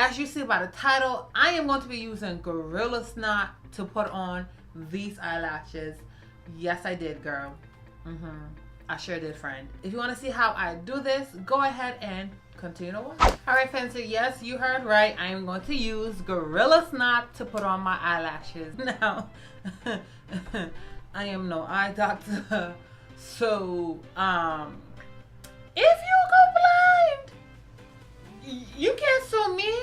as you see by the title, I am going to be using Gorilla Snot to put on these eyelashes. Yes, I did, girl. I sure did, friend. If you want to see how I do this, go ahead and continue to watch. Alright, friends, so yes, you heard right. I am going to use Gorilla Snot to put on my eyelashes. Now, I am no eye doctor. So, if you go blind, you can't sue me.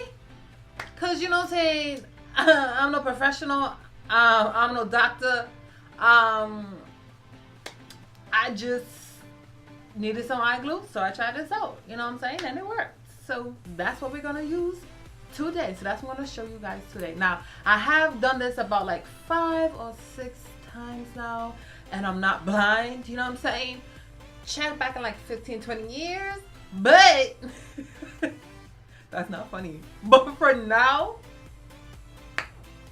Cause you know what I'm saying, I'm no professional. I'm no doctor. I just needed some eye glue, so I tried this out. You know what I'm saying? And it worked. So that's what we're gonna use today. So that's what I'm gonna show you guys today. Now, I have done this about like 5 or 6 times now, and I'm not blind. You know what I'm saying? Check back in like 15, 20 years. But that's not funny. But for now,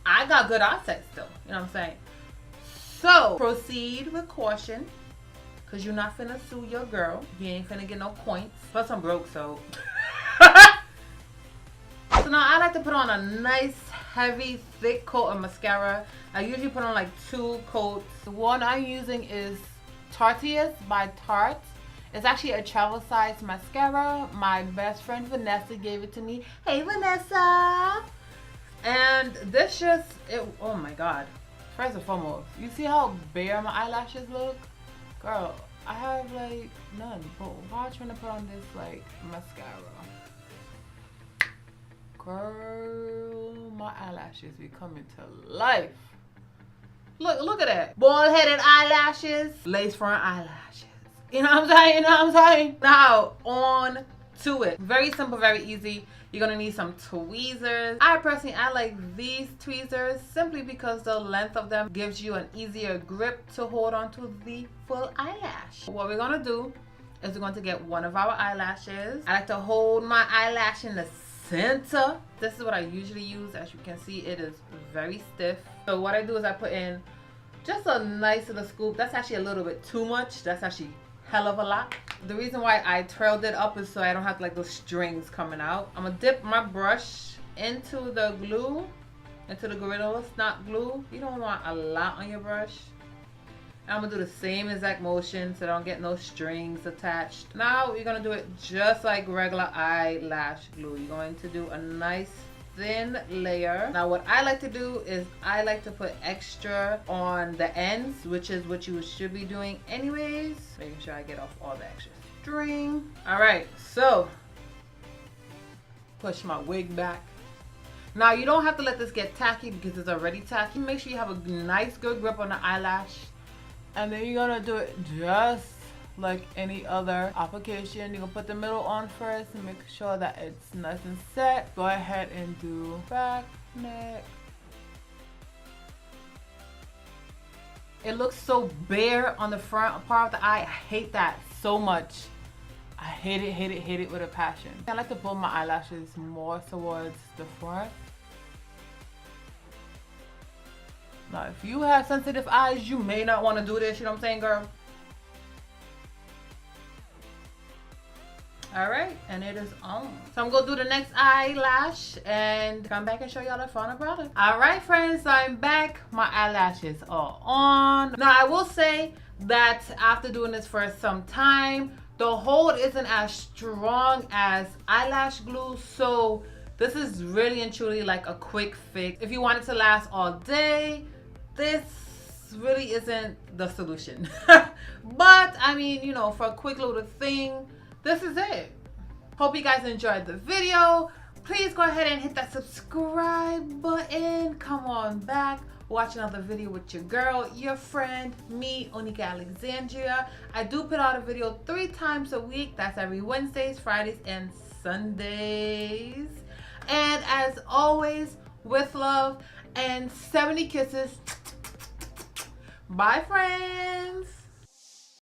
I got good eyesight still. You know what I'm saying? So proceed with caution. Cause you're not finna sue your girl. You ain't finna get no points. Plus I'm broke, so. So now I like to put on a nice, heavy, thick coat of mascara. I usually put on like 2 coats. The one I'm using is Tarteous by Tarte. It's actually a travel size mascara. My best friend Vanessa gave it to me. Hey Vanessa! And this just, oh my god. First and foremost, you see how bare my eyelashes look? Girl, I have like none. But why am I trying to put on this like mascara? Girl, my eyelashes be coming to life. Look at that. Bald-headed eyelashes, lace front eyelashes. You know what I'm saying? You know what I'm saying? Now, on to it. Very simple, very easy. You're gonna need some tweezers. I like these tweezers simply because the length of them gives you an easier grip to hold onto the full eyelash. What we're gonna do is we're going to get one of our eyelashes. I like to hold my eyelash in the center. This is what I usually use. As you can see, it is very stiff. So what I do is I put in just a nice little scoop. That's actually a little bit too much. That's actually hell of a lot. The reason why I trailed it up is so I don't have like those strings coming out. I'm gonna dip my brush into the glue, into the Gorilla Snot glue. You don't want a lot on your brush. And I'm gonna do the same exact motion so I don't get no strings attached. Now you're gonna do it just like regular eyelash glue. You're going to do a nice thin layer. Now what I like to do is I like to put extra on the ends, which is what you should be doing anyways. Making sure I get off all the extra string. Alright, so push my wig back. Now you don't have to let this get tacky because it's already tacky. Make sure you have a nice good grip on the eyelash. And then you're gonna do it just like any other application. You're gonna put the middle on first and make sure that it's nice and set. Go ahead and do back, neck. It looks so bare on the front part of the eye. I hate that so much. I hate it, hate it, hate it with a passion. I like to pull my eyelashes more towards the front. Now, if you have sensitive eyes, you may not want to do this, you know what I'm saying, girl? Alright, and it is on. So I'm going to do the next eyelash and come back and show y'all the final product. Alright, friends, so I'm back. My eyelashes are on. Now, I will say that after doing this for some time, the hold isn't as strong as eyelash glue, so this is really and truly like a quick fix. If you want it to last all day, this really isn't the solution. But I mean, you know, for a quick little thing, this is it. Hope you guys enjoyed the video. Please go ahead and hit that subscribe button. Come on back. Watch another video with your girl, your friend, me, Onika Alexandria. I do put out a video 3 times a week. That's every Wednesdays, Fridays, and Sundays. And as always, with love and 70 kisses. Bye, friends.